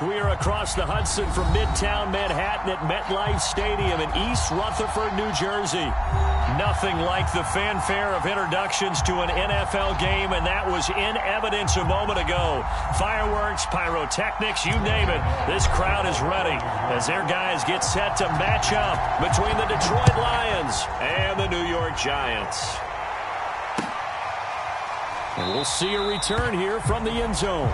We are across the Hudson from Midtown Manhattan at MetLife Stadium in East Rutherford, New Jersey. Nothing like the fanfare of introductions to an NFL game, and that was in evidence a moment ago. Fireworks, pyrotechnics, you name it. This crowd is ready as their guys get set to match up between the Detroit Lions and the New York Giants. And we'll see a return here from the end zone.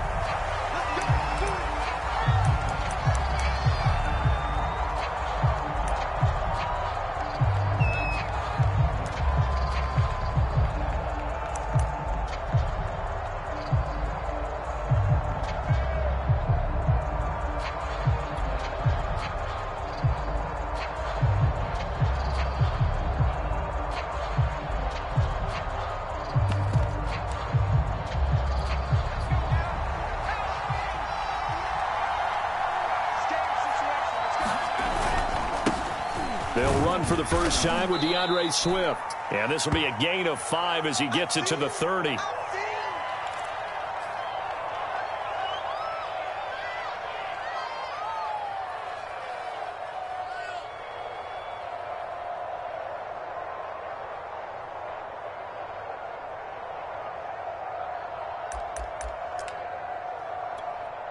They'll run for the first time with DeAndre Swift. And this will be a gain of 5 as he gets it to the 30.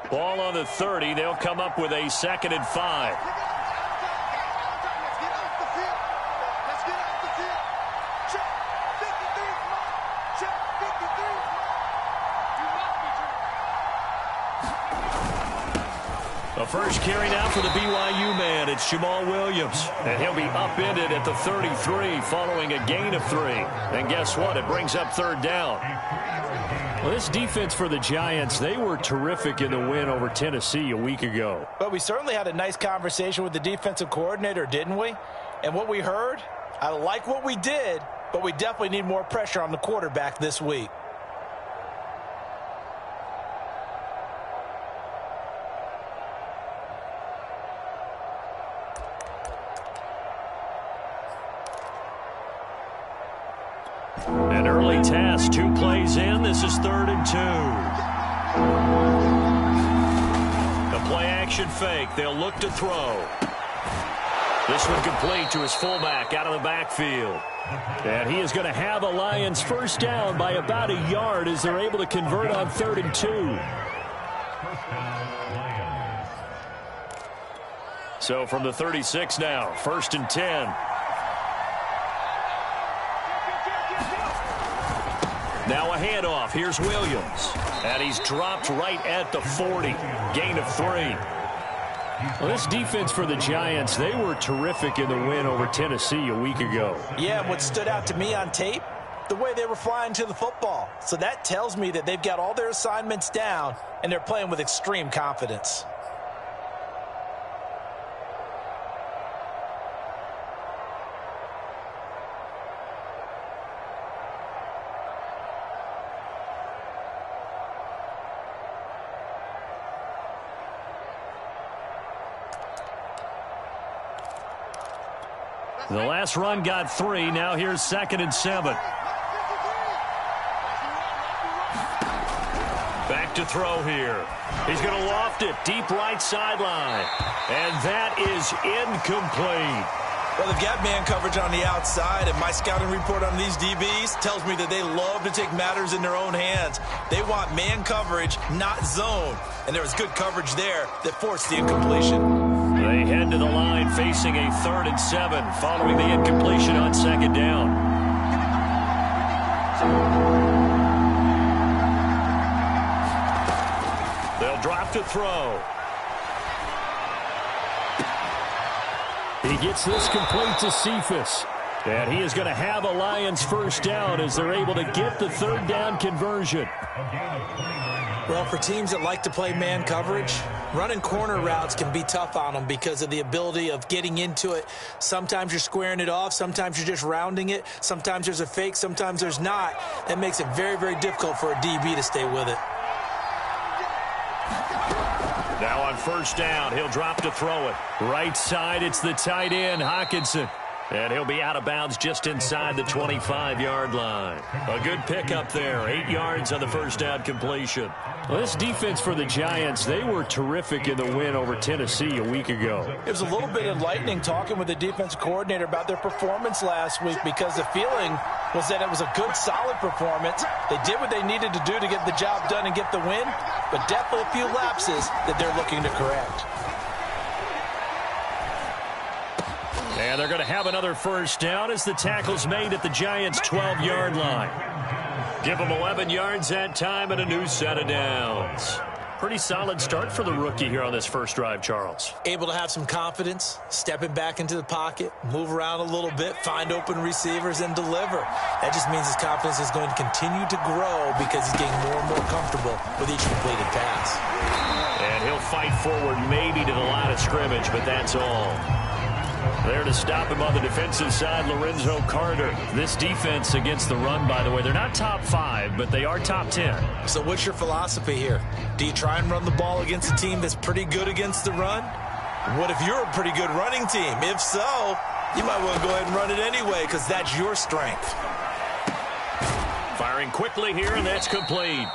Ball on the 30. They'll come up with a 2nd and 5. The first carry now for the BYU man. It's Jamal Williams. And he'll be upended at the 33 following a gain of 3. And guess what? It brings up 3rd down. Well, this defense for the Giants, they were terrific in the win over Tennessee a week ago. But we certainly had a nice conversation with the defensive coordinator, didn't we? And what we heard, I like what we did, but we definitely need more pressure on the quarterback this week. An early task, 2 plays in. This is 3rd and 2. A play-action fake. They'll look to throw. This one complete to his fullback out of the backfield. And he is going to have a Lions first down by about a yard as they're able to convert on 3rd and 2. So from the 36 now, 1st and 10. Now a handoff. Here's Williams. And he's dropped right at the 40. Gain of 3. Well, this defense for the Giants, they were terrific in the win over Tennessee a week ago. Yeah, and what stood out to me on tape, the way they were flying to the football. So that tells me that they've got all their assignments down, and they're playing with extreme confidence. The last run got 3. Now here's 2nd and 7. Back to throw here. He's going to loft it deep right sideline. And that is incomplete. Well, they've got man coverage on the outside, and my scouting report on these DBs tells me that they love to take matters in their own hands. They want man coverage, not zone. And there was good coverage there that forced the incompletion. They head to the line facing a 3rd and 7 following the incompletion on 2nd down. They'll drop to throw. He gets this complete to Cephas. And he is going to have a Lions first down as they're able to get the 3rd down conversion. Well, for teams that like to play man coverage, running corner routes can be tough on them because of the ability of getting into it. Sometimes you're squaring it off. Sometimes you're just rounding it. Sometimes there's a fake. Sometimes there's not. That makes it very, very difficult for a DB to stay with it. Now on first down, he'll drop to throw it. Right side, it's the tight end, Hockenson. And he'll be out of bounds just inside the 25-yard line. A good pickup there. 8 yards on the first down completion. Well, this defense for the Giants, they were terrific in the win over Tennessee a week ago. It was a little bit enlightening talking with the defense coordinator about their performance last week because the feeling was that it was a good, solid performance. They did what they needed to do to get the job done and get the win, but definitely a few lapses that they're looking to correct. And they're going to have another first down as the tackle's made at the Giants' 12-yard line. Give them 11 yards that time and a new set of downs. Pretty solid start for the rookie here on this first drive, Charles. Able to have some confidence, stepping back into the pocket, move around a little bit, find open receivers, and deliver. That just means his confidence is going to continue to grow because he's getting more and more comfortable with each completed pass. And he'll fight forward maybe to the line of scrimmage, but that's all. There to stop him on the defensive side, Lorenzo Carter. This defense against the run, by the way, they're not top 5, but they are top 10. So what's your philosophy here? Do you try and run the ball against a team that's pretty good against the run? What if you're a pretty good running team? If so, you might want to go ahead and run it anyway because that's your strength. Firing quickly here, and that's complete.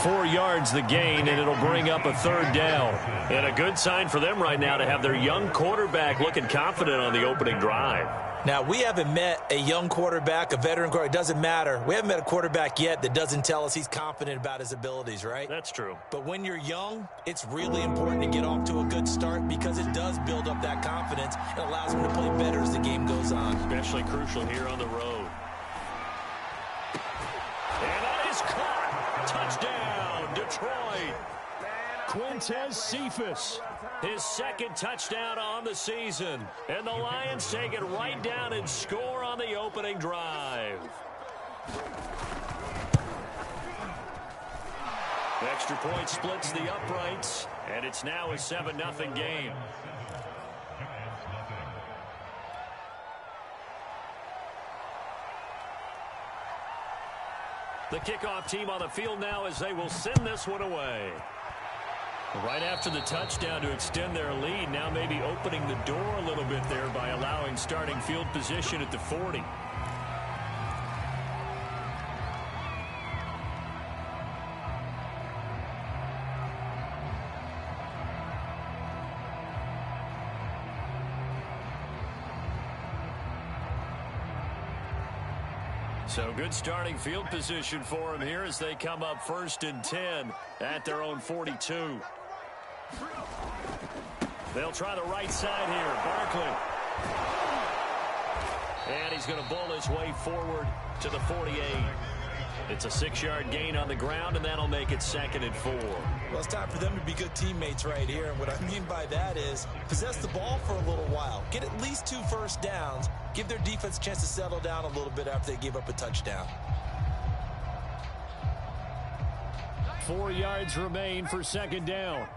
4 yards the gain, and it'll bring up a third down. And a good sign for them right now to have their young quarterback looking confident on the opening drive. Now, we haven't met a young quarterback, a veteran quarterback. It doesn't matter. We haven't met a quarterback yet that doesn't tell us he's confident about his abilities, right? That's true. But when you're young, it's really important to get off to a good start because it does build up that confidence. It allows him to play better as the game goes on. Especially crucial here on the road. And that is caught. Touchdown, Detroit. Quintez Cephas, his second touchdown on the season. And the Lions take it right down and score on the opening drive. Extra point splits the uprights, and it's now a 7-0 game. The kickoff team on the field now as they will send this one away. Right after the touchdown to extend their lead, now maybe opening the door a little bit there by allowing starting field position at the 40. So good starting field position for them here as they come up 1st and 10 at their own 42. They'll try the right side here. Barkley. And he's going to bowl his way forward to the 48. It's a 6-yard gain on the ground, and that'll make it 2nd and 4. Well, it's time for them to be good teammates right here. And what I mean by that is possess the ball for a little while. Get at least 2 first downs. Give their defense a chance to settle down a little bit after they give up a touchdown. 4 yards remain for 2nd down.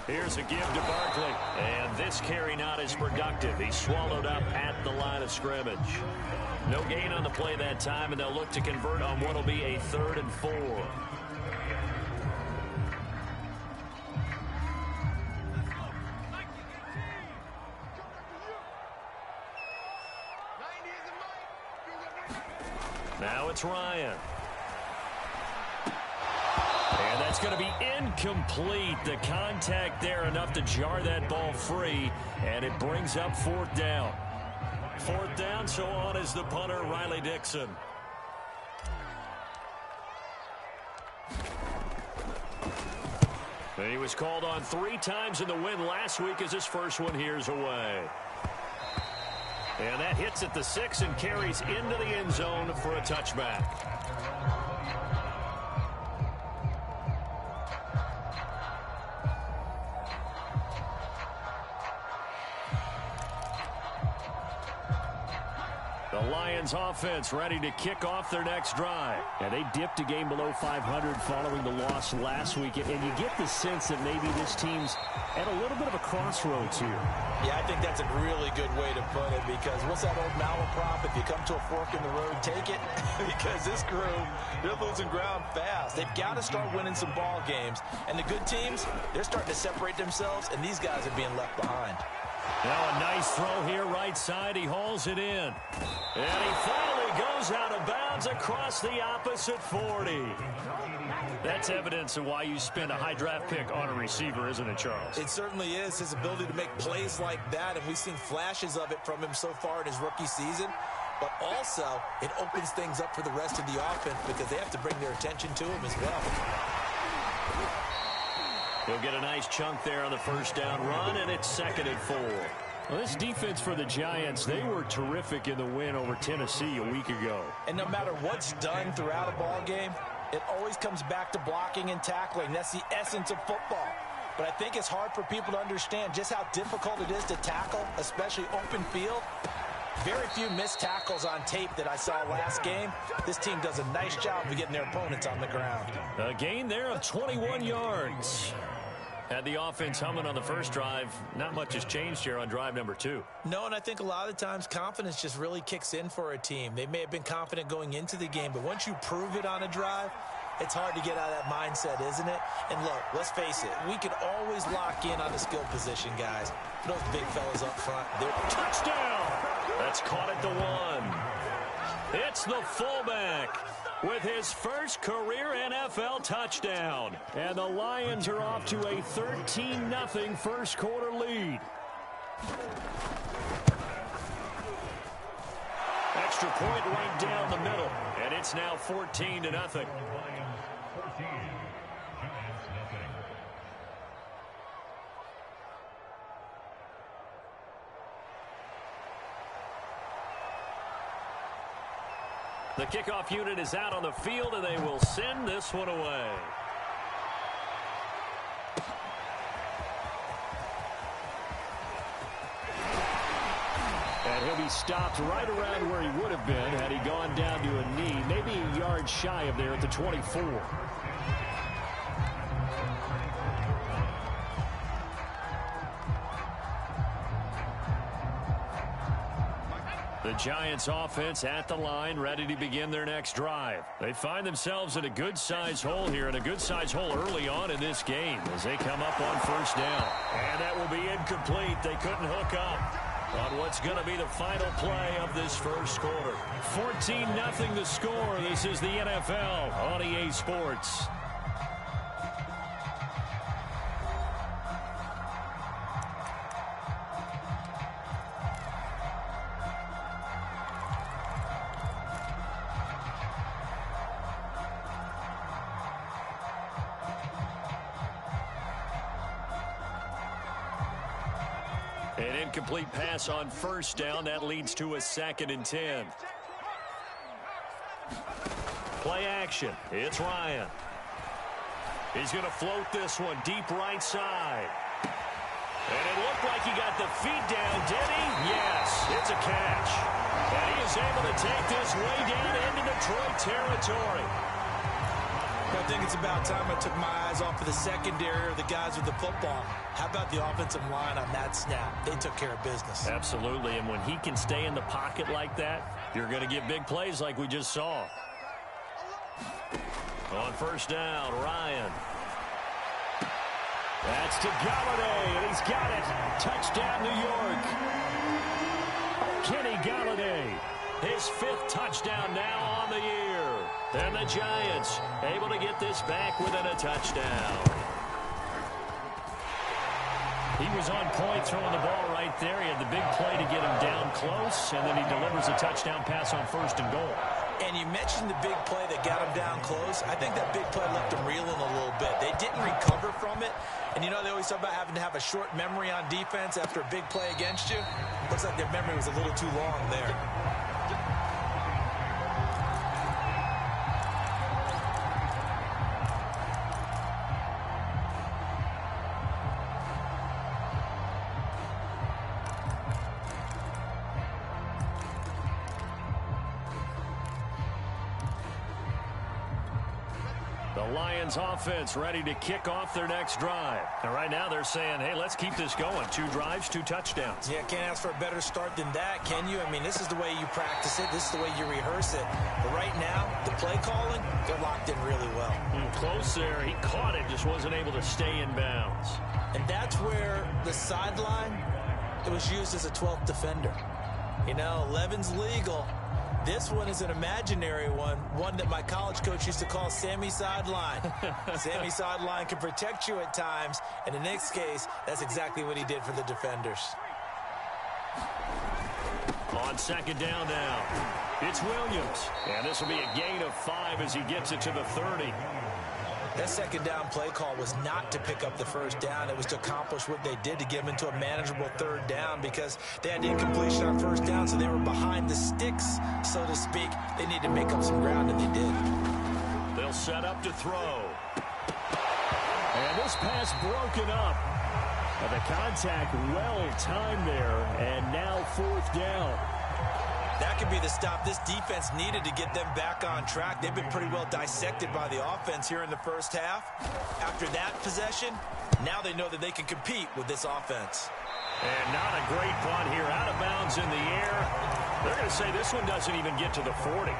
Here's a give to Barkley. And this carry not as productive. He's swallowed up at the line of scrimmage. No gain on the play that time, and they'll look to convert on what will be a 3rd and 4. Now it's Ryan. And that's going to be incomplete. The contact there enough to jar that ball free, and it brings up 4th down. 4th down, so on is the punter, Riley Dixon. And he was called on 3 times in the win last week as his first one here's away. And that hits at the 6 and carries into the end zone for a touchback. The Lions offense ready to kick off their next drive. And they dipped a game below 500 following the loss last week. And you get the sense that maybe this team's at a little bit of a crossroads here. Yeah, I think that's a really good way to put it, because what's that old malaprop? If you come to a fork in the road, take it. Because this crew, they're losing ground fast. They've got to start winning some ball games. And the good teams, they're starting to separate themselves, and these guys are being left behind. Now a nice throw here right side. He hauls it in. And he finally goes out of bounds across the opposite 40. That's evidence of why you spend a high draft pick on a receiver, isn't it, Charles? It certainly is. His ability to make plays like that, and we've seen flashes of it from him so far in his rookie season. But also, it opens things up for the rest of the offense because they have to bring their attention to him as well. He'll get a nice chunk there on the first down run, and it's 2nd and 4. Well, this defense for the Giants, they were terrific in the win over Tennessee a week ago. And no matter what's done throughout a ball game, it always comes back to blocking and tackling. That's the essence of football. But I think it's hard for people to understand just how difficult it is to tackle, especially open field. Very few missed tackles on tape that I saw last game. This team does a nice job of getting their opponents on the ground. A gain there of 21 yards. Had the offense humming on the first drive. Not much has changed here on drive number 2. No, and I think a lot of the times confidence just really kicks in for a team. They may have been confident going into the game, but once you prove it on a drive, it's hard to get out of that mindset, isn't it? And look, let's face it, we can always lock in on the skill position, guys. Those big fellas up front, they're touchdown! That's caught at the 1. It's the fullback with his first career NFL touchdown. And the Lions are off to a 13-0 first quarter lead. Extra point right down the middle. And it's now 14-0. The kickoff unit is out on the field, and they will send this one away. And he'll be stopped right around where he would have been had he gone down to a knee, maybe a yard shy of there at the 24. The Giants offense at the line, ready to begin their next drive. They find themselves in a good-sized hole here, and a good-sized hole early on in this game as they come up on first down. And that will be incomplete. They couldn't hook up on what's going to be the final play of this first quarter. 14-0 the score. This is the NFL on EA Sports. An incomplete pass on first down. That leads to a 2nd and 10. Play action. It's Ryan. He's going to float this one deep right side. And it looked like he got the feet down, did he? Yes, it's a catch. And he is able to take this way down into Detroit territory. I think it's about time I took my eyes off of the secondary or the guys with the football. How about the offensive line on that snap? They took care of business. Absolutely, and when he can stay in the pocket like that, you're going to get big plays like we just saw. On first down, Ryan. That's to Galladay, and he's got it. Touchdown, New York. Kenny Galladay, his 5th touchdown now on the year. And the Giants able to get this back within a touchdown. He was on point throwing the ball right there. He had the big play to get him down close, and then he delivers a touchdown pass on first and goal. And you mentioned the big play that got him down close. I think that big play left him reeling a little bit. They didn't recover from it. And, you know, they always talk about having to have a short memory on defense after a big play against you. Looks like their memory was a little too long there. The Lions offense ready to kick off their next drive. And right now they're saying, hey, let's keep this going. 2 drives, 2 touchdowns. Yeah, can't ask for a better start than that, can you? I mean, this is the way you practice it. This is the way you rehearse it. But right now, the play calling, they're locked in really well. Close there. He caught it, just wasn't able to stay in bounds. And that's where the sideline, it was used as a 12th defender. You know, 11's legal. This one is an imaginary one that my college coach used to call Sammy Sideline. Sammy Sideline can protect you at times, and in this case, that's exactly what he did for the defenders. On second down now, it's Williams. And this will be a gain of 5 as he gets it to the 30. That second down play call was not to pick up the first down. It was to accomplish what they did, to get them into a manageable third down, because they had incompletion on first down, so they were behind the sticks, so to speak. They needed to make up some ground, and they did. They'll set up to throw. And this pass broken up. And the contact well timed there, and now 4th down. That could be the stop this defense needed to get them back on track. They've been pretty well dissected by the offense here in the first half. After that possession, now they know that they can compete with this offense. And not a great punt here. Out of bounds in the air. They're going to say this one doesn't even get to the 40.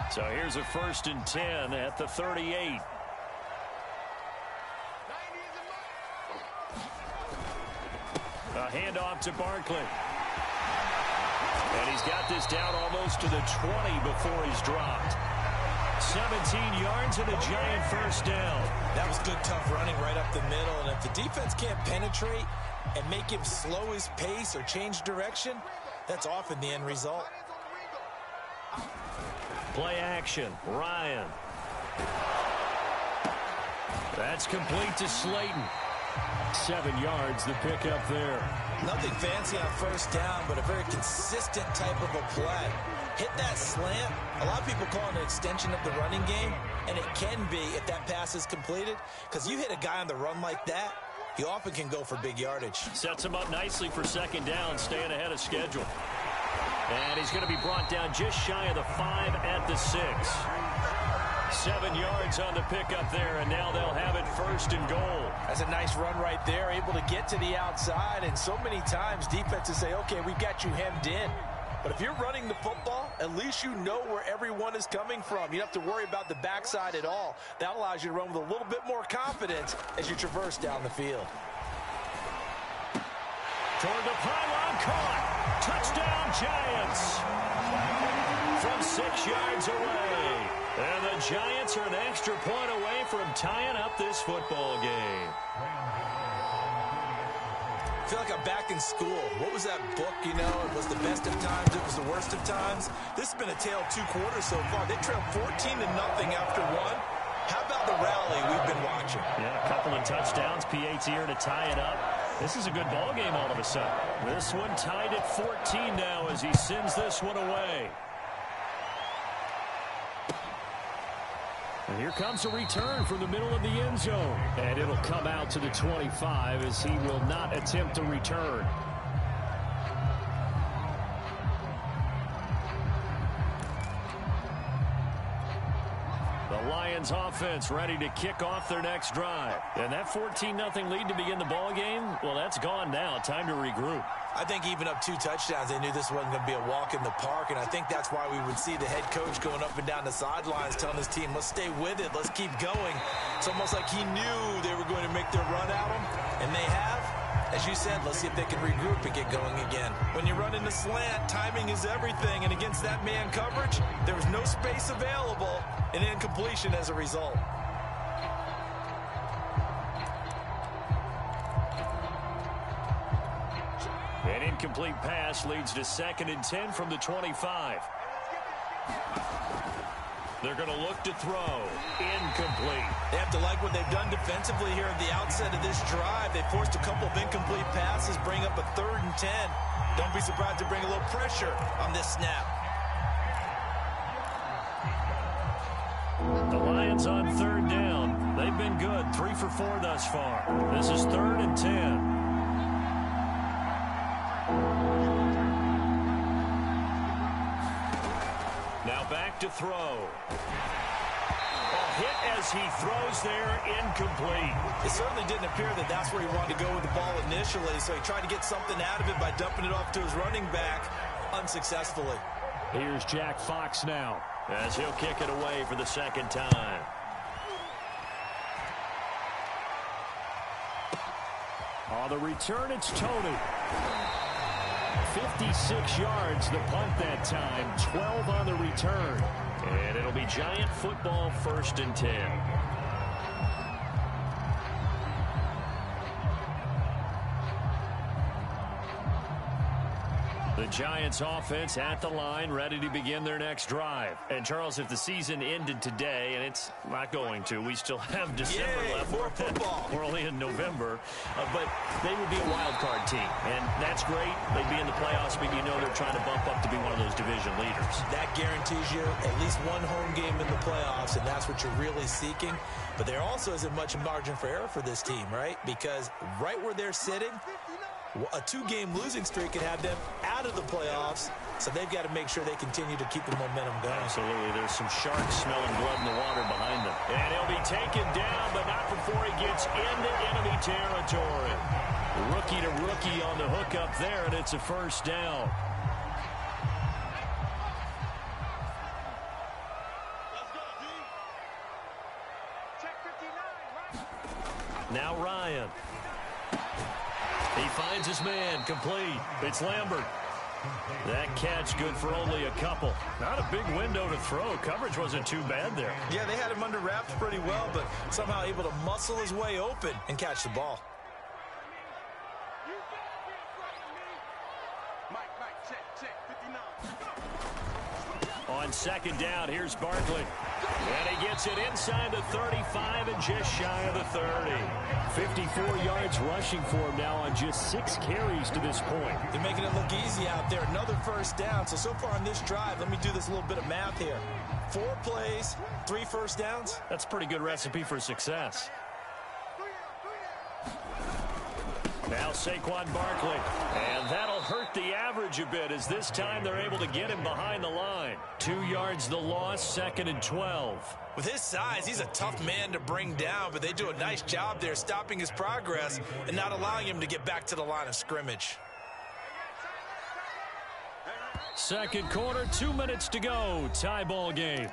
So here's a 1st and 10 at the 38. A handoff to Barkley. And he's got this down almost to the 20 before he's dropped. 17 yards and a giant first down. That was good, tough running right up the middle. And if the defense can't penetrate and make him slow his pace or change direction, that's often the end result. Play action. Ryan. That's complete to Slayton. 7 yards, the pickup there. Nothing fancy on first down, but a very consistent type of a play. Hit that slant. A lot of people call it an extension of the running game, and it can be if that pass is completed, because you hit a guy on the run like that, he often can go for big yardage. Sets him up nicely for second down, staying ahead of schedule. And he's going to be brought down just shy of the 5 at the 6. 7 yards on the pickup there, and now they'll have it 1st and goal. That's a nice run right there, able to get to the outside, and so many times defenses say, okay, we've got you hemmed in. But if you're running the football, at least you know where everyone is coming from. You don't have to worry about the backside at all. That allows you to run with a little bit more confidence as you traverse down the field. Toward the pylon, caught. Touchdown, Giants. From 6 yards away. And the Giants are an extra point away from tying up this football game. I feel like I'm back in school. What was that book, you know? It was the best of times, it was the worst of times. This has been a tale of 2 quarters so far. They trailed 14-0 after 1. How about the rally we've been watching? Yeah, a couple of touchdowns. PAT here to tie it up. This is a good ball game all of a sudden. This one tied at 14 now as he sends this one away. And here comes a return from the middle of the end zone. And it'll come out to the 25 as he will not attempt to return. The Lions offense ready to kick off their next drive. And that 14-0 lead to begin the ball game, well, that's gone now. Time to regroup. I think even up 2 touchdowns, they knew this wasn't going to be a walk in the park, and I think that's why we would see the head coach going up and down the sidelines telling his team, let's stay with it, let's keep going. It's almost like he knew they were going to make their run at him, and they have. As you said, let's see if they can regroup and get going again. When you run in the slant, timing is everything, and against that man coverage, there was no space available, and incompletion as a result. An incomplete pass leads to 2nd and 10 from the 25. They're going to look to throw. Incomplete. They have to like what they've done defensively here at the outset of this drive. They forced a couple of incomplete passes, bring up a 3rd and 10. Don't be surprised to bring a little pressure on this snap. The Lions on 3rd down. They've been good. 3 for 4 thus far. This is 3rd and 10. Now back to throw. Hit as he throws there, incomplete. It certainly didn't appear that that's where he wanted to go with the ball initially, so he tried to get something out of it by dumping it off to his running back unsuccessfully. Here's Jack Fox now, as he'll kick it away for the second time. On the return, it's Tony. 56 yards the punt that time, 12 on the return. And it'll be Giant football, 1st and 10. The Giants offense at the line, ready to begin their next drive. And, Charles, if the season ended today, and it's not going to, we still have December left. More football. We're only in November. But they would be a wild card team, and that's great. They'd be in the playoffs, but you know they're trying to bump up to be one of those division leaders. That guarantees you at least one home game in the playoffs, and that's what you're really seeking. But there also isn't much margin for error for this team, right? Because right where they're sitting, a 2-game losing streak could have them out of the playoffs, so they've got to make sure they continue to keep the momentum going. Absolutely. There's some sharks smelling blood in the water behind them. And he'll be taken down, but not before he gets into enemy territory. Rookie to rookie on the hookup there, and it's a 1st down. Now Ryan. He finds his man, complete. It's Lambert. That catch good for only a couple. Not a big window to throw. Coverage wasn't too bad there. Yeah, they had him under wraps pretty well, but somehow able to muscle his way open and catch the ball. On 2nd down, here's Barkley. And he gets it inside the 35 and just shy of the 30. 54 yards rushing for him now on just 6 carries to this point. They're making it look easy out there. Another 1st down. So far on this drive, let me do this little bit of math here. 4 plays, 3 first downs. That's a pretty good recipe for success. Now Saquon Barkley. And that'll hurt the average a bit as this time they're able to get him behind the line. 2 yards the loss, 2nd and 12. With his size, he's a tough man to bring down, but they do a nice job there stopping his progress and not allowing him to get back to the line of scrimmage. 2nd quarter, 2 minutes to go. Tie ball game.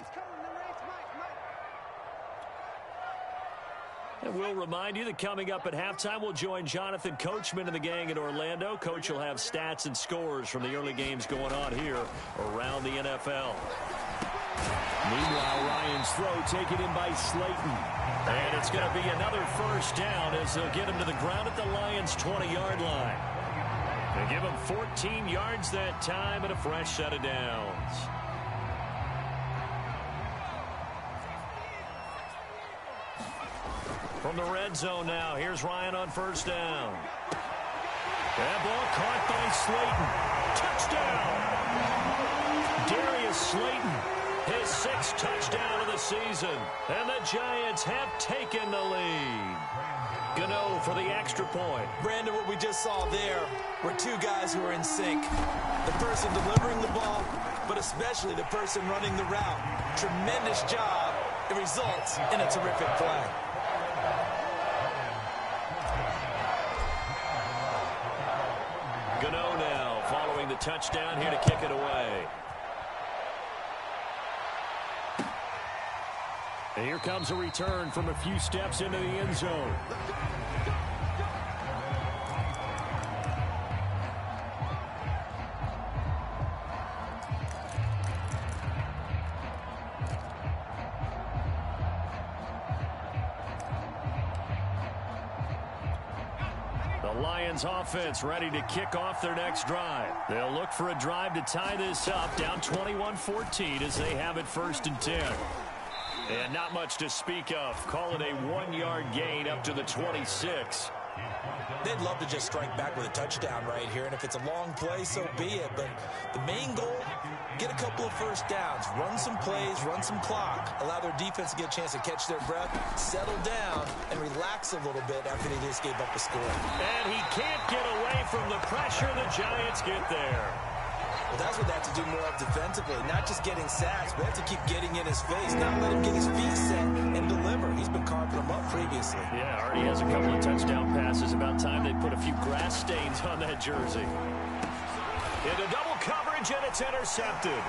And we'll remind you that coming up at halftime, we'll join Jonathan Coachman and the gang in Orlando. Coach will have stats and scores from the early games going on here around the NFL. Meanwhile, Ryan's throw taken in by Slayton. And it's going to be another 1st down as they'll get him to the ground at the Lions' 20-yard line. They give him 14 yards that time and a fresh set of downs. From the red zone now, here's Ryan on 1st down. That ball caught by Slayton. Touchdown! Darius Slayton, his 6th touchdown of the season. And the Giants have taken the lead. Gano for the extra point. Brandon, what we just saw there were 2 guys who are in sync. The person delivering the ball, but especially the person running the route. Tremendous job. It results in a terrific play. Gano now following the touchdown here to kick it away. And here comes a return from a few steps into the end zone. Lions offense ready to kick off their next drive. They'll look for a drive to tie this up, down 21-14 as they have it 1st and 10. And not much to speak of. Call it a 1-yard gain up to the 26. They'd love to just strike back with a touchdown right here, and if it's a long play, so be it. But the main goal, get a couple of 1st downs, run some plays, run some clock, allow their defense to get a chance to catch their breath, settle down, and relax a little bit after they just gave up a score. And he can't get away from the pressure. The Giants get there. Well, that's what they have to do more of defensively, not just getting sacks, but they have to keep getting in his face, not let him get his feet set and deliver. He's been carving them up previously. Yeah, already has a couple of touchdown passes. About time they put a few grass stains on that jersey. Into double coverage, and it's intercepted.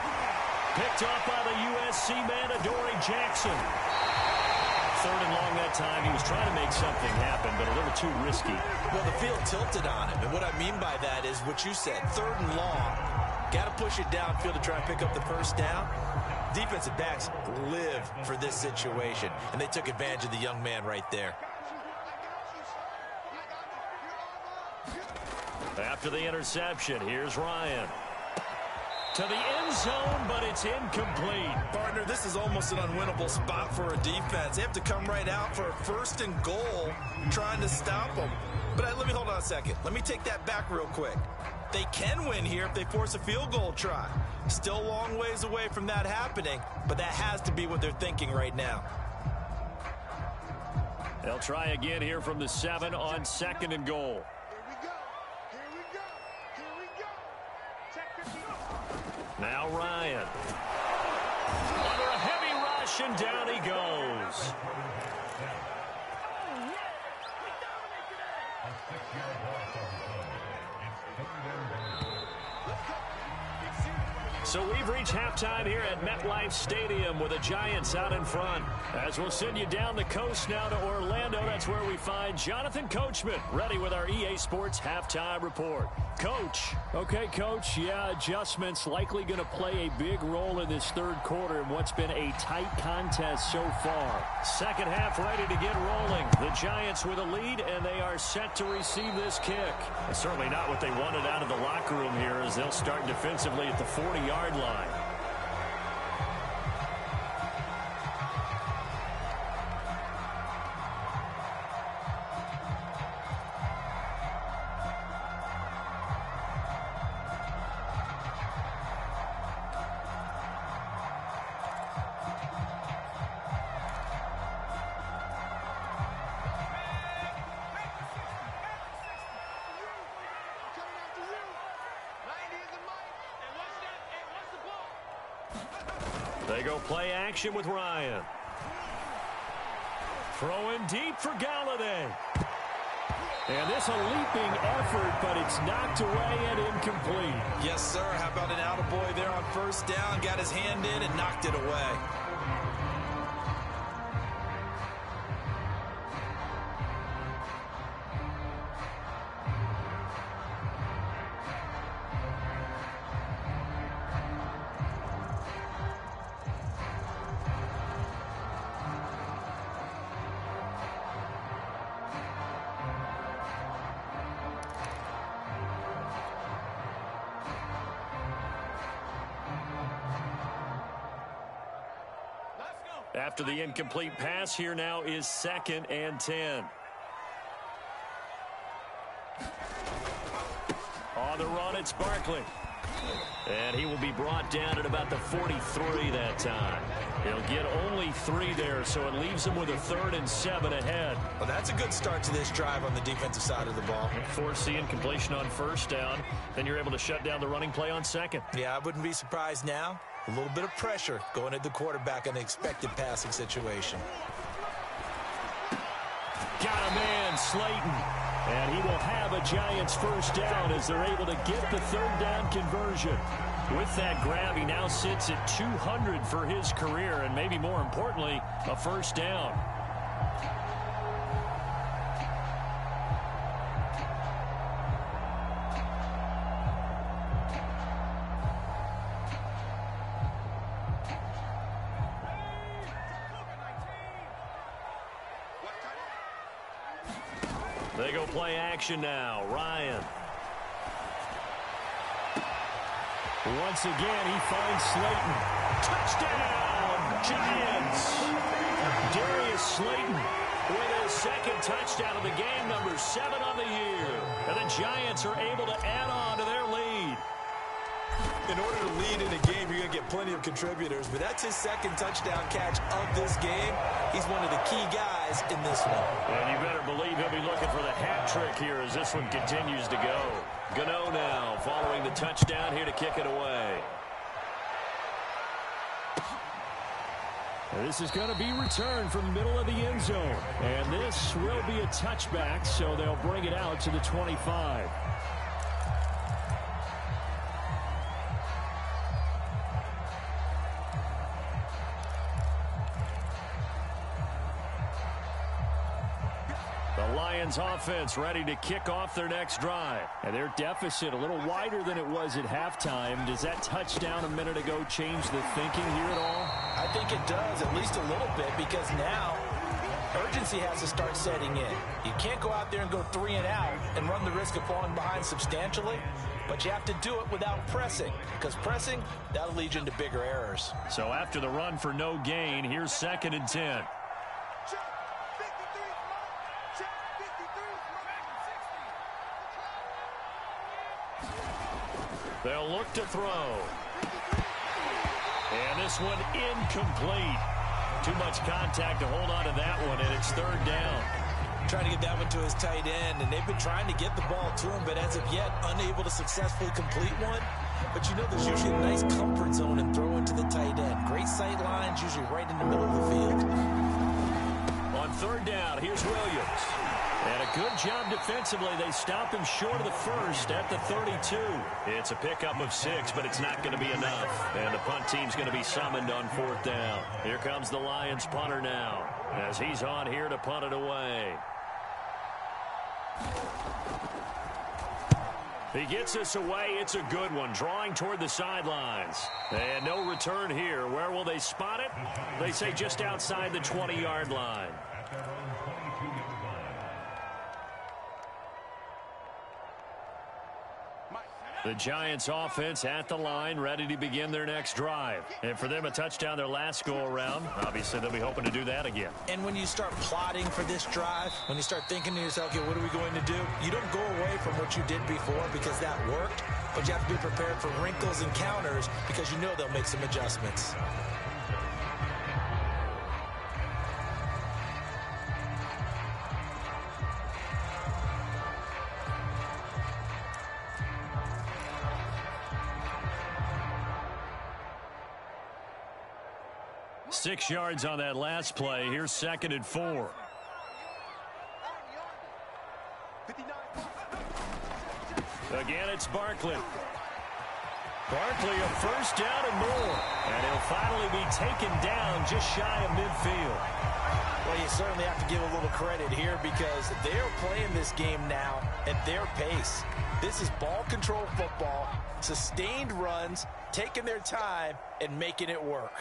Picked off by the USC man, Adoree Jackson. 3rd and long that time. He was trying to make something happen, but a little too risky. Well, the field tilted on him, and what I mean by that is what you said, 3rd and long. Got to push it downfield to try and pick up the first down. Defensive backs live for this situation, and they took advantage of the young man right there. After the interception, here's Ryan. To the end zone, but it's incomplete. Partner, this is almost an unwinnable spot for a defense. They have to come right out for a 1st and goal, trying to stop them. But let me hold on a second. Let me take that back real quick. They can win here if they force a field goal try. Still a long ways away from that happening, but that has to be what they're thinking right now. They'll try again here from the 7 on 2nd and goal. Now Ryan. Under a heavy rush, and down he goes. So we've reached halftime here at MetLife Stadium with the Giants out in front. As we'll send you down the coast now to Orlando, that's where we find Jonathan Coachman, ready with our EA Sports halftime report. Coach. Okay, Coach, yeah, adjustments likely going to play a big role in this 3rd quarter in what's been a tight contest so far. Second half ready to get rolling. The Giants with a lead, and they are set to receive this kick. Certainly not what they wanted out of the locker room here, as they'll start defensively at the 40-yard line. They go play action with Ryan. Throwing deep for Galladay. And this a leaping effort, but it's knocked away and incomplete. Yes, sir. How about an attaboy there on 1st down? Got his hand in and knocked it away. After the incomplete pass, here now is 2nd and 10. On the run, it's Barkley. And he will be brought down at about the 43 that time. He'll get only 3 there, so it leaves him with a 3rd and 7 ahead. Well, that's a good start to this drive on the defensive side of the ball. Force the incompletion on 1st down. Then you're able to shut down the running play on 2nd. Yeah, I wouldn't be surprised now. A little bit of pressure going at the quarterback in an expected passing situation. Got a man, Slayton. And he will have a Giants 1st down as they're able to get the 3rd down conversion. With that grab, he now sits at 200 for his career, and maybe more importantly, a 1st down. They go play action now. Ryan. Once again, he finds Slayton. Touchdown, Giants. Darius Slayton with his 2nd touchdown of the game, number 7 on the year. And the Giants are able to add on to their lead. In order to lead in a game, you're going to get plenty of contributors, but that's his second touchdown catch of this game. He's one of the key guys in this one. And you better believe he'll be looking for the hat trick here as this one continues to go. Gano now following the touchdown here to kick it away. This is going to be returned from the middle of the end zone. And this will be a touchback, so they'll bring it out to the 25. The Lions offense ready to kick off their next drive. And their deficit a little wider than it was at halftime. Does that touchdown a minute ago change the thinking here at all? I think it does, at least a little bit, because now urgency has to start setting in. You can't go out there and go 3 and out and run the risk of falling behind substantially, but you have to do it without pressing, because pressing, that'll lead you into bigger errors. So after the run for no gain, here's 2nd and 10. They'll look to throw. And this one incomplete. Too much contact to hold on to that one, and it's 3rd down. Trying to get that one to his tight end, and they've been trying to get the ball to him, but as of yet, unable to successfully complete one. But you know there's usually a nice comfort zone in throwing to the tight end. Great sight lines, usually right in the middle of the field. On 3rd down, here's Williams. And a good job defensively. They stop him short of the first at the 32. It's a pickup of 6, but it's not going to be enough. And the punt team's going to be summoned on 4th down. Here comes the Lions punter now as he's on here to punt it away. He gets us away. It's a good one, drawing toward the sidelines. And no return here. Where will they spot it? They say just outside the 20-yard line. The Giants offense at the line, ready to begin their next drive. And for them, a touchdown their last go-around. Obviously, they'll be hoping to do that again. And when you start plotting for this drive, when you start thinking to yourself, okay, what are we going to do? You don't go away from what you did before because that worked, but you have to be prepared for wrinkles and counters because you know they'll make some adjustments. Six yards on that last play. Here's 2nd and 4. Again, it's Barkley. Barkley a 1st down and more. And he'll finally be taken down just shy of midfield. Well, you certainly have to give a little credit here because they're playing this game now at their pace. This is ball control football, sustained runs, taking their time, and making it work.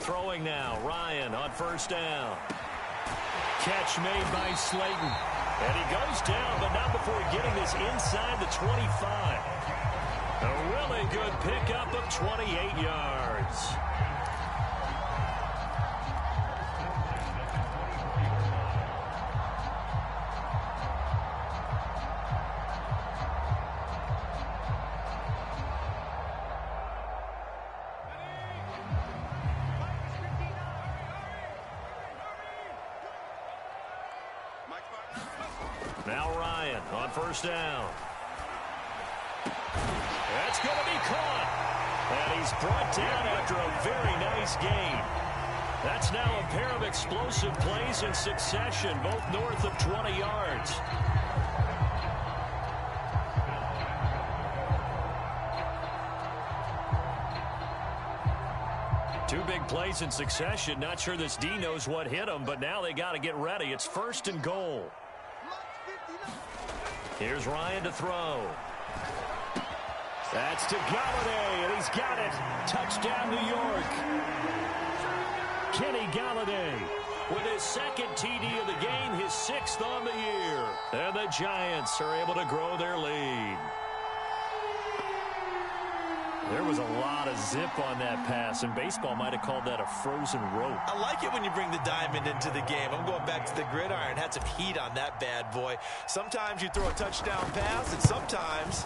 Throwing now, Ryan on 1st down. Catch made by Slayton. And he goes down, but not before getting this inside the 25. A really good pickup of 28 yards. Now Ryan on 1st down. That's going to be caught. And he's brought down after a very nice gain. That's now a pair of explosive plays in succession, both north of 20 yards. Two big plays in succession. Not sure this D knows what hit him, but now they got to get ready. It's 1st and goal. Here's Ryan to throw. That's to Galladay, and he's got it. Touchdown, New York. Kenny Galladay with his second TD of the game, his 6th on the year. And the Giants are able to grow their lead. There was a lot of zip on that pass, and baseball might have called that a frozen rope. I like it when you bring the diamond into the game. I'm going back to the gridiron. Had some heat on that bad boy. Sometimes you throw a touchdown pass, and sometimes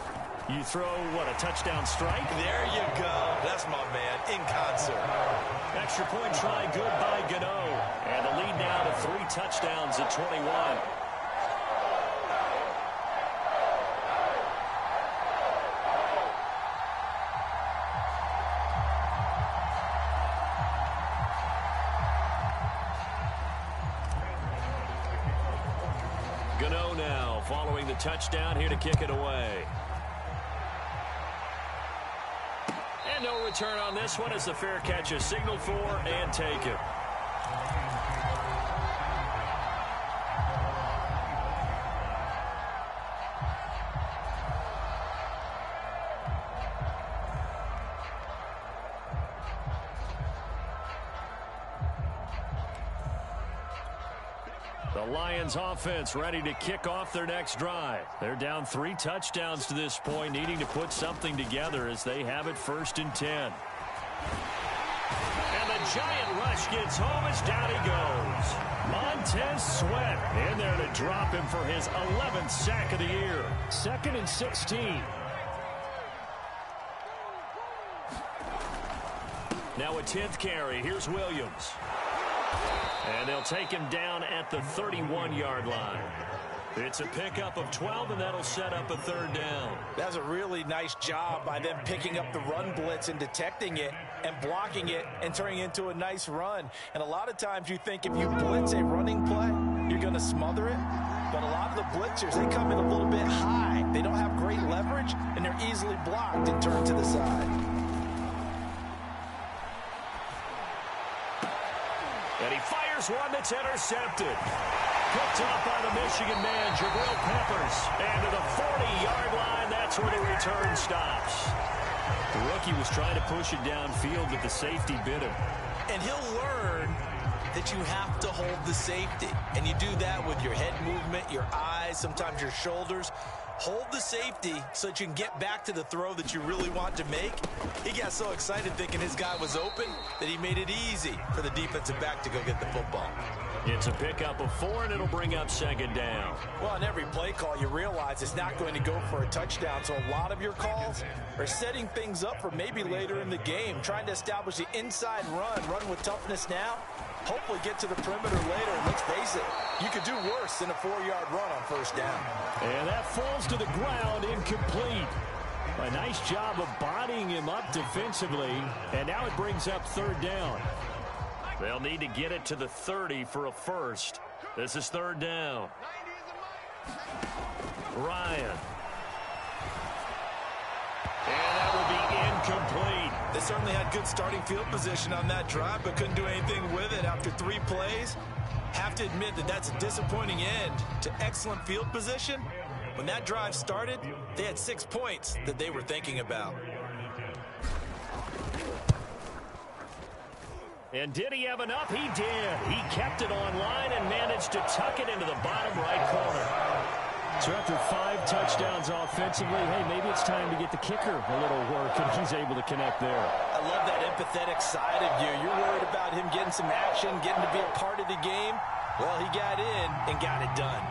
you throw, what, a touchdown strike? There you go. That's my man, in concert. Extra point try, good by Gano. And the lead now to 3 touchdowns at 21. Gano now following the touchdown here to kick it away. And no return on this one as the fair catch is signaled for and taken. The Lions offense ready to kick off their next drive. They're down 3 touchdowns to this point, needing to put something together as they have it 1st and 10. And the giant rush gets home as down he goes. Montez Sweat in there to drop him for his 11th sack of the year. 2nd and 16. Now a 10th carry. Here's Williams. And they'll take him down at the 31-yard line. It's a pickup of 12, and that'll set up a 3rd down. That's a really nice job by them picking up the run blitz and detecting it and blocking it and turning it into a nice run. And a lot of times you think if you blitz a running play, you're going to smother it. But a lot of the blitzers, they come in a little bit high. They don't have great leverage, and they're easily blocked and turned to the side. And he fires one that's intercepted. Picked off by the Michigan man, Jabril Peppers. And to the 40-yard line, that's where the return stops. The rookie was trying to push it downfield, but the safety bit him. And he'll learn that you have to hold the safety. And you do that with your head movement, your eyes, sometimes your shoulders. Hold the safety so that you can get back to the throw that you really want to make. He got so excited thinking his guy was open that he made it easy for the defensive back to go get the football. It's a pickup of 4, and it'll bring up 2nd down. Well, on every play call, you realize it's not going to go for a touchdown, so a lot of your calls are setting things up for maybe later in the game, trying to establish the inside run with toughness now, hopefully get to the perimeter later. And let's face it, you could do worse than a 4-yard run on 1st down. And that falls to the ground, incomplete. A nice job of bodying him up defensively, and now it brings up 3rd down. They'll need to get it to the 30 for a 1st. This is 3rd down. Ryan. And that will be incomplete. They certainly had good starting field position on that drive, but couldn't do anything with it after 3 plays. Have to admit that that's a disappointing end to excellent field position. When that drive started, they had 6 points that they were thinking about. And did he have enough? He did. He kept it online and managed to tuck it into the bottom right corner. So after 5 touchdowns offensively, hey, maybe it's time to get the kicker a little work, and he's able to connect there. I love that empathetic side of you. You're worried about him getting some action, getting to be a part of the game. Well, he got in and got it done.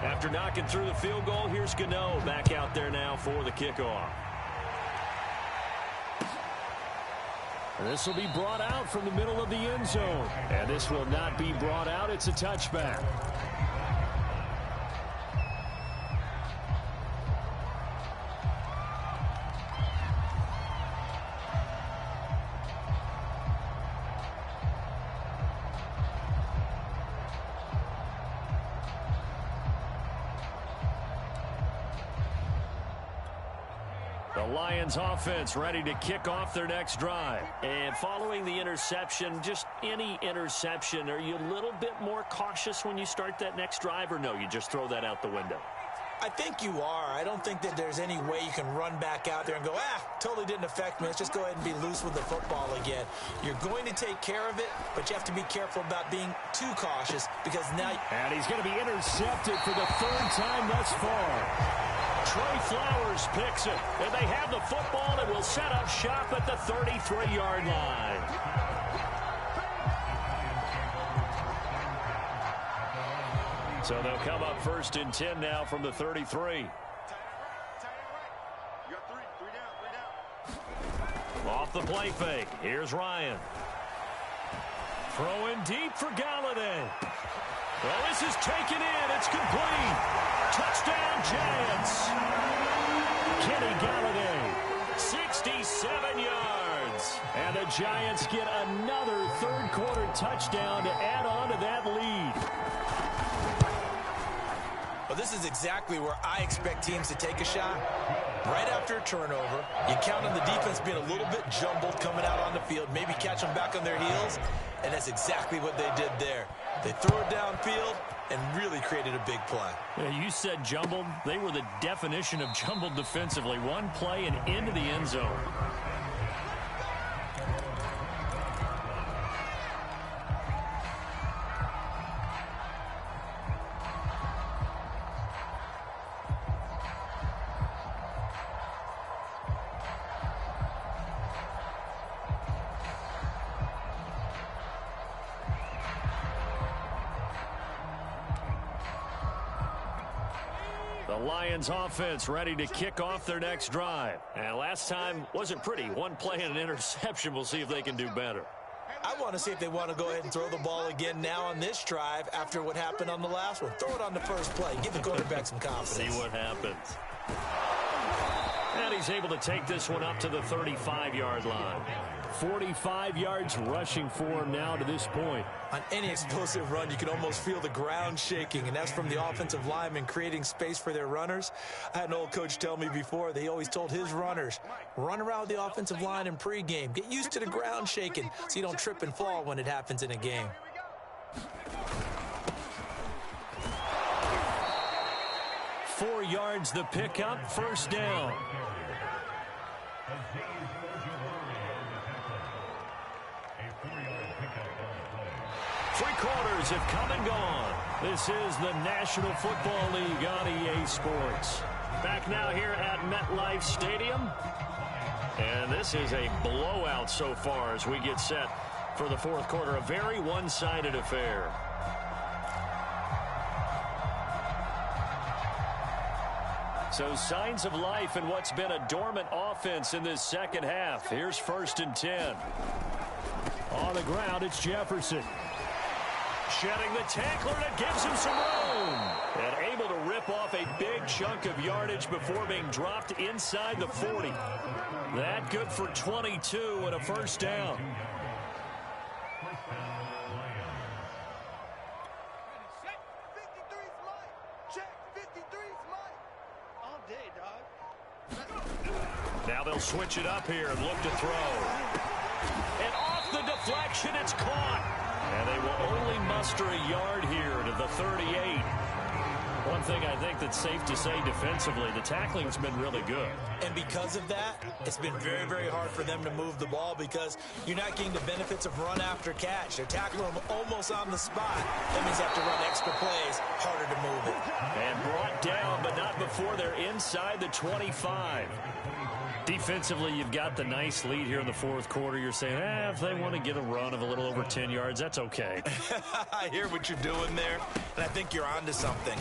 After knocking through the field goal, here's Gano back out there now for the kickoff. And this will be brought out from the middle of the end zone. And this will not be brought out. It's a touchback. The Lions offense ready to kick off their next drive. And following the interception, just any interception, are you a little bit more cautious when you start that next drive, or no, you just throw that out the window? I think you are. I don't think that there's any way you can run back out there and go, totally didn't affect me. Let's just go ahead and be loose with the football again. You're going to take care of it, but you have to be careful about being too cautious because now... And he's going to be intercepted for the third time thus far. Trey Flowers picks it, and they have the football and will set up shop at the 33-yard line. So they'll come up 1st and 10 now from the 33. Off the play fake. Here's Ryan. Throwing deep for Galladay. Well, this is taken in. It's complete. Touchdown, Giants. Kenny Galladay, 67 yards. And the Giants get another third-quarter touchdown to add on to that lead. Well, this is exactly where I expect teams to take a shot. Right after a turnover, you count on the defense being a little bit jumbled coming out on the field, maybe catch them back on their heels, and that's exactly what they did there. They threw it downfield and really created a big play. Yeah, you said jumbled. They were the definition of jumbled defensively. One play and into the end zone. The Lions offense ready to kick off their next drive. And last time wasn't pretty. One play and an interception. We'll see if they can do better. I want to see if they want to go ahead and throw the ball again now on this drive after what happened on the last one. Throw it on the first play. Give the quarterback some confidence. See what happens. And he's able to take this one up to the 35-yard line. 45 yards rushing for him now to this point. On any explosive run, you can almost feel the ground shaking, and that's from the offensive linemen creating space for their runners. I had an old coach tell me before, they always told his runners, run around the offensive line in pregame. Get used to the ground shaking so you don't trip and fall when it happens in a game. Four yards the pickup, first down. Three quarters have come and gone. This is the National Football League on EA Sports. Back now here at MetLife Stadium. And this is a blowout so far as we get set for the fourth quarter. A very one-sided affair. So signs of life in what's been a dormant offense in this second half. Here's 1st and 10. On the ground, it's Jefferson. Shedding the tackler, and it gives him some room. And able to rip off a big chunk of yardage before being dropped inside the 40. That good for 22 and a first down. Now they'll switch it up here and look to throw. And off the deflection, it's caught. And they will only muster a yard here to the 38. One thing I think that's safe to say defensively, the tackling's been really good. And because of that, it's been very, very hard for them to move the ball because you're not getting the benefits of run after catch. They're tackling them almost on the spot. That means they have to run extra plays, harder to move it. And brought down, but not before they're inside the 25. Defensively, you've got the nice lead here in the fourth quarter. You're saying, if they want to get a run of a little over 10 yards, that's okay. I hear what you're doing there, and I think you're onto something.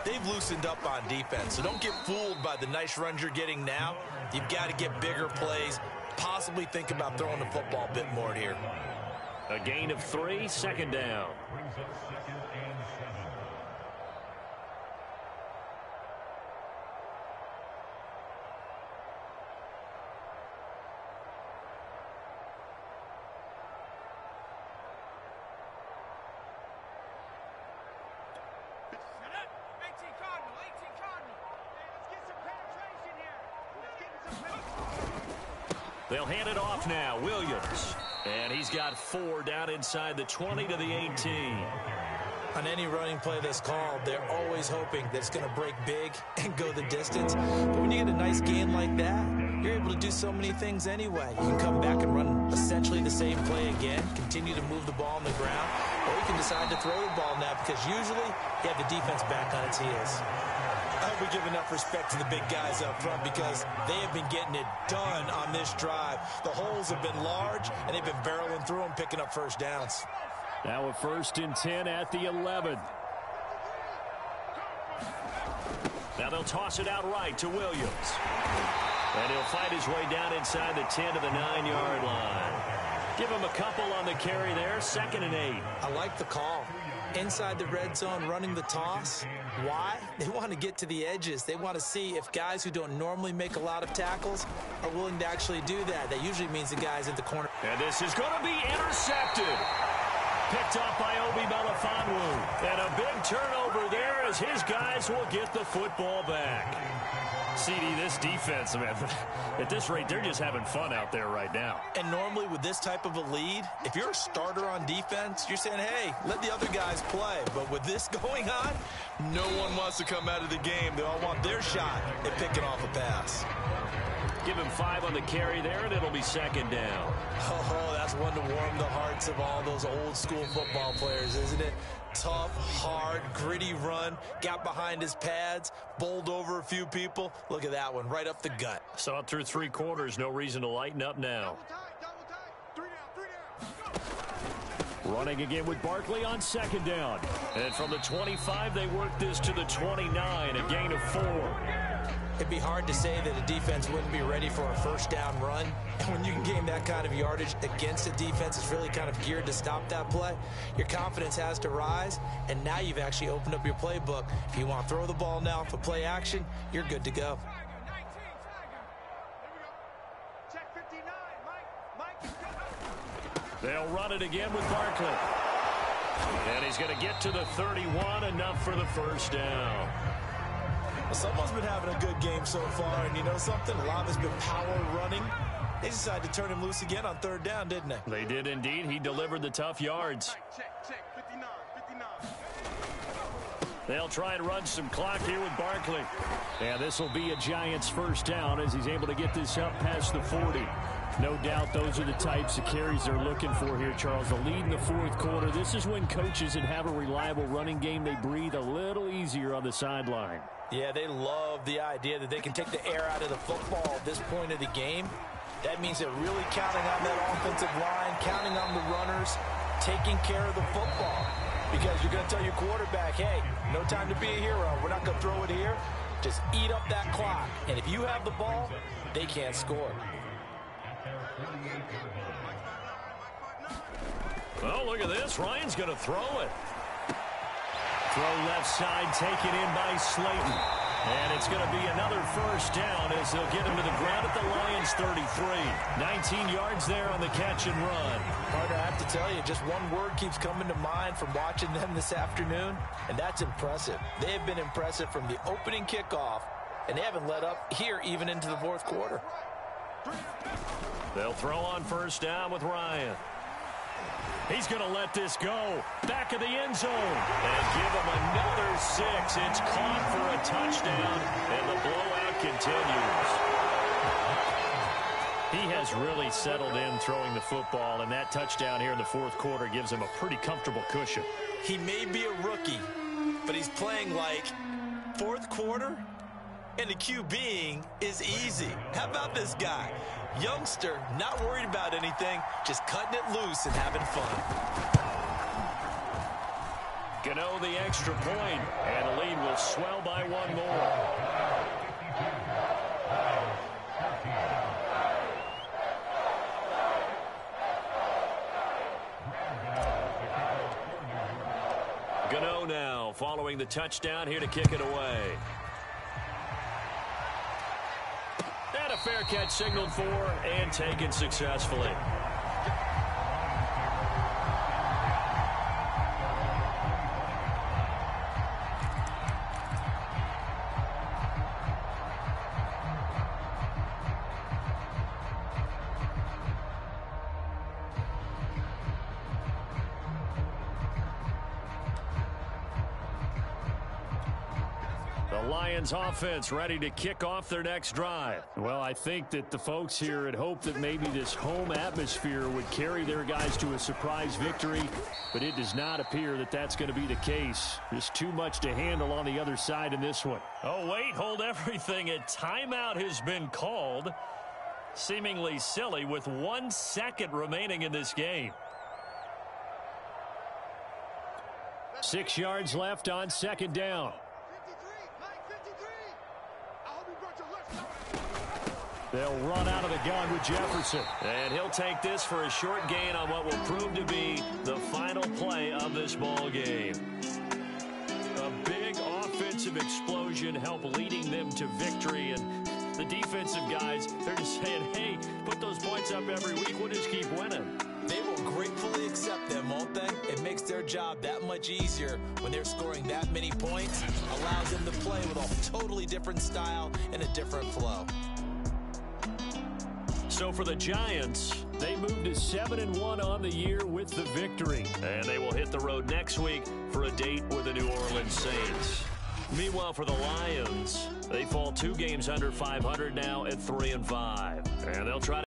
They've loosened up on defense, so don't get fooled by the nice runs you're getting now. You've got to get bigger plays, possibly think about throwing the football a bit more here. A gain of 3, second down. They'll hand it off now. Williams. And he's got 4 down inside the 20 to the 18. On any running play that's called, they're always hoping that it's going to break big and go the distance. But when you get a nice gain like that, you're able to do so many things anyway. You can come back and run essentially the same play again, continue to move the ball on the ground, or you can decide to throw the ball now because usually you have the defense back on its heels. I hope we give enough respect to the big guys up front because they have been getting it done on this drive. The holes have been large, and they've been barreling through them, picking up first downs. Now a 1st and 10 at the 11. Now they'll toss it out right to Williams. And he'll fight his way down inside the 10 to the 9-yard line. Give him a couple on the carry there. 2nd and 8. I like the call. Inside the red zone, running the toss. Why? They want to get to the edges. They want to see if guys who don't normally make a lot of tackles are willing to actually do that. That usually means the guys at the corner. And this is going to be intercepted. Picked up by Obi Melifonwu. And a big turnover there as his guys will get the football back. CD, this defense, man, at this rate, they're just having fun out there right now. And normally with this type of a lead, if you're a starter on defense, you're saying, hey, let the other guys play. But with this going on, no one wants to come out of the game. They all want their shot at picking off a pass. Give him 5 on the carry there, and it'll be 2nd down. Oh, that's one to warm the hearts of all those old school football players, isn't it? Tough, hard, gritty run, got behind his pads, bowled over a few people. Look at that one, right up the gut. Saw it through 3 quarters, no reason to lighten up now. Running again with Barkley on 2nd down. And from the 25, they work this to the 29, a gain of 4. It'd be hard to say that a defense wouldn't be ready for a 1st down run. And when you can gain that kind of yardage against a defense that's really kind of geared to stop that play, your confidence has to rise, and now you've actually opened up your playbook. If you want to throw the ball now for play action, you're good to go. They'll run it again with Barkley. And he's going to get to the 31, enough for the 1st down. Well, someone's been having a good game so far, and you know something? A lot has been power running. They decided to turn him loose again on 3rd down, didn't they? They did indeed. He delivered the tough yards. Check, 59. They'll try and run some clock here with Barkley. And this will be a Giants 1st down as he's able to get this up past the 40. No doubt those are the types of carries they're looking for here, Charles. The lead in the 4th quarter. This is when coaches that have a reliable running game, they breathe a little easier on the sideline. Yeah, they love the idea that they can take the air out of the football at this point of the game. That means they're really counting on that offensive line, counting on the runners, taking care of the football. Because you're going to tell your quarterback, hey, no time to be a hero. We're not going to throw it here. Just eat up that clock. And if you have the ball, they can't score. Oh, look at this. Ryan's going to throw it. Throw left side, taken in by Slayton. And it's going to be another 1st down as they'll get him to the ground at the Lions 33. 19 yards there on the catch and run. Partner, I have to tell you, just one word keeps coming to mind from watching them this afternoon, and that's impressive. They have been impressive from the opening kickoff, and they haven't let up here even into the 4th quarter. They'll throw on 1st down with Ryan. He's going to let this go. Back of the end zone. And give him another 6. It's caught for a touchdown, and the blowout continues. He has really settled in throwing the football, and that touchdown here in the 4th quarter gives him a pretty comfortable cushion. He may be a rookie, but he's playing like 4th quarter, and the QBing is easy. How about this guy? Youngster, not worried about anything, just cutting it loose and having fun. Gano the extra point, and the lead will swell by 1 more. Gano now following the touchdown here to kick it away. And a fair catch signaled for and taken successfully. The Lions offense ready to kick off their next drive. Well, I think that the folks here had hoped that maybe this home atmosphere would carry their guys to a surprise victory, but it does not appear that that's going to be the case. Just too much to handle on the other side in this one. Oh, wait, hold everything. A timeout has been called. Seemingly silly with 1 second remaining in this game. 6 yards left on second down. They'll run out of the gun with Jefferson. And he'll take this for a short gain on what will prove to be the final play of this ball game. A big offensive explosion helped leading them to victory. And the defensive guys, they're just saying, hey, put those points up every week. We'll just keep winning. They will gratefully accept them, won't they? It makes their job that much easier when they're scoring that many points. Allows them to play with a totally different style and a different flow. So for the Giants, they moved to 7-1 on the year with the victory. And they will hit the road next week for a date with the New Orleans Saints. Meanwhile, for the Lions, they fall 2 games under 500 now at 3-5. And they'll try to